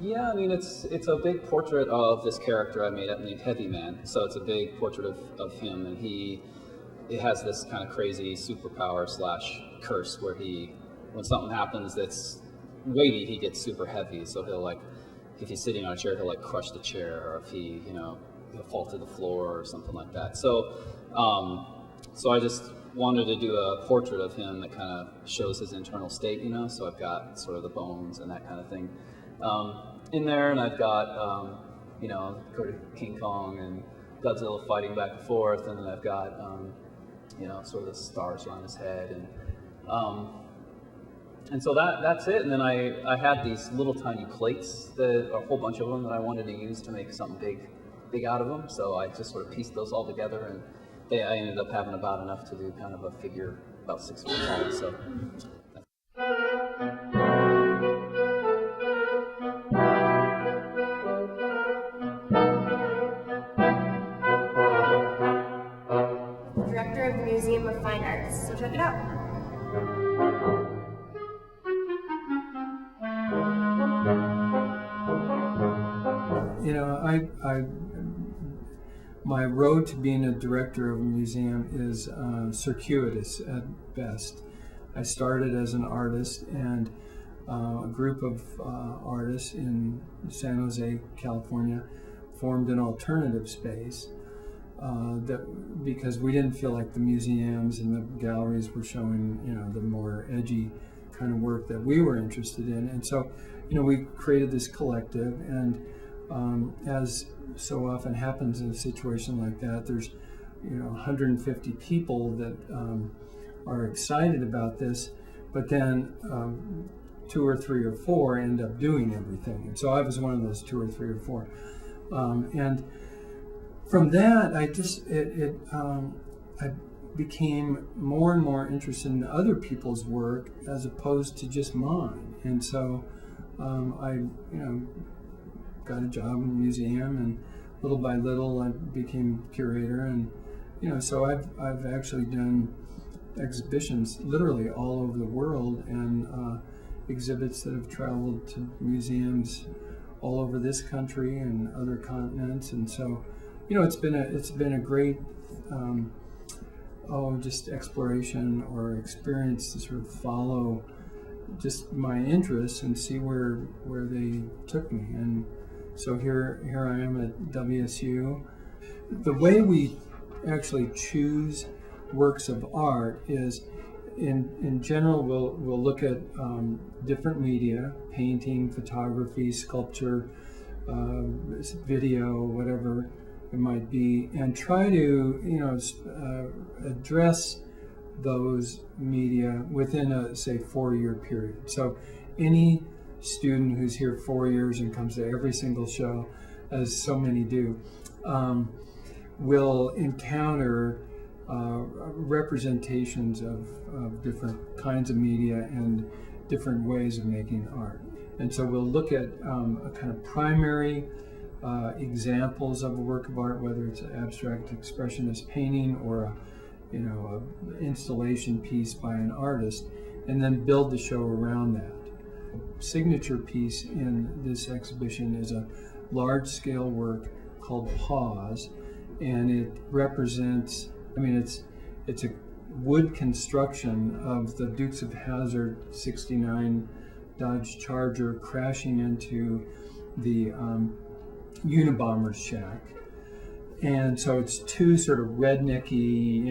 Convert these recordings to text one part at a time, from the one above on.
Yeah, I mean, it's a big portrait of this character I made named Heavy Man. So it's a big portrait of him, and it has this kind of crazy superpower slash curse where when something happens that's weighty, he gets super heavy. So he'll like, if he's sitting on a chair, he'll like crush the chair, or if he'll fall to the floor or something like that. So I just wanted to do a portrait of him that kind of shows his internal state, So I've got sort of the bones and that kind of thing in there, and I've got King Kong and Godzilla fighting back and forth, and then I've got sort of the stars around his head, and so that's it. And then I had these little tiny plates, a whole bunch of them that I wanted to use to make something big out of them. So I just sort of pieced those all together, and I ended up having about enough to do kind of a figure about 6 feet tall. So. Director of the Museum of Fine Arts, so check it out. My road to being a director of a museum is circuitous at best. I started as an artist, and a group of artists in San Jose, California, formed an alternative space because we didn't feel like the museums and the galleries were showing, the more edgy kind of work that we were interested in. And so, we created this collective, and as so often happens in a situation like that, there's 150 people that are excited about this, but then 2 or 3 or 4 end up doing everything. And so I was one of those 2 or 3 or 4. And from that, I became more and more interested in other people's work as opposed to just mine. And so I got a job in the museum, and little by little I became curator, and so I've actually done exhibitions literally all over the world, and exhibits that have traveled to museums all over this country and other continents. And so it's been a great just exploration or experience to sort of follow just my interests and see where they took me. And so here I am at WSU. The way we actually choose works of art is, in general, we'll look at different media: painting, photography, sculpture, video, whatever it might be, and try to address those media within a, say, 4-year period. So any student who's here 4 years and comes to every single show, as so many do, will encounter representations of different kinds of media and different ways of making art. And so we'll look at a kind of primary examples of a work of art, whether it's an abstract expressionist painting or a installation piece by an artist, and then build the show around that. Signature piece in this exhibition is a large-scale work called Pause, and it represents, it's a wood construction of the Dukes of Hazzard '69 Dodge Charger crashing into the Unabomber's shack. And so it's 2 sort of rednecky,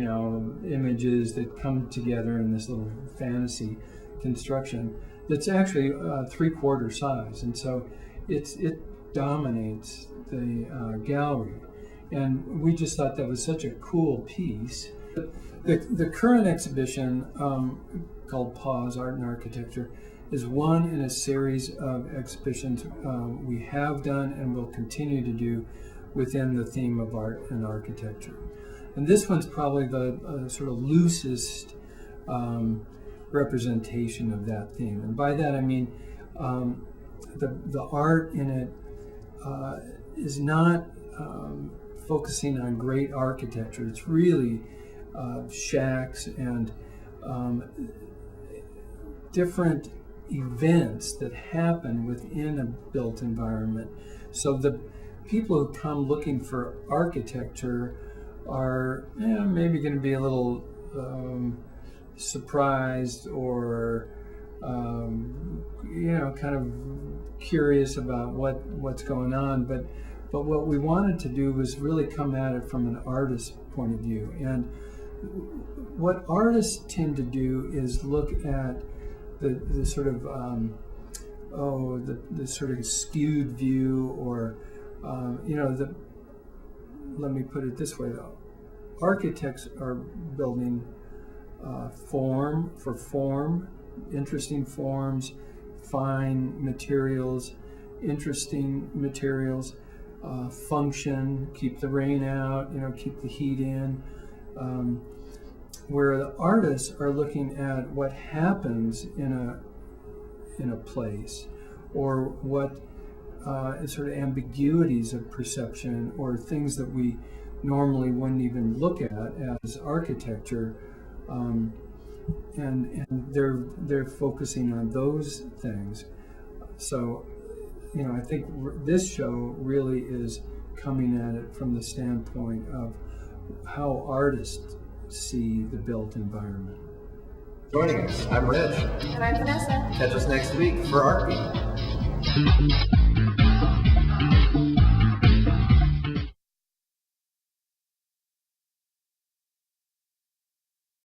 images that come together in this little fantasy construction that's actually 3/4 size. And so it dominates the gallery. And we just thought that was such a cool piece. The current exhibition, called Pause, Art and Architecture, is one in a series of exhibitions we have done and will continue to do within the theme of art and architecture. And this one's probably the sort of loosest representation of that theme. And by that I mean the art in it is not focusing on great architecture. It's really shacks and different events that happen within a built environment. So the people who come looking for architecture are maybe going to be a little surprised or kind of curious about what's going on. But what we wanted to do was really come at it from an artist's point of view. And what artists tend to do is look at the sort of the sort of skewed view, or let me put it this way though. Architects are building form, interesting forms, fine materials, interesting materials, function, keep the rain out, keep the heat in. Where the artists are looking at what happens in a place, or what sort of ambiguities of perception, or things that we normally wouldn't even look at as architecture, and they're focusing on those things. So, I think this show really is coming at it from the standpoint of how artists see the built environment. Joining us, I'm Reg. And I'm Vanessa. Catch us next week for Art Beat.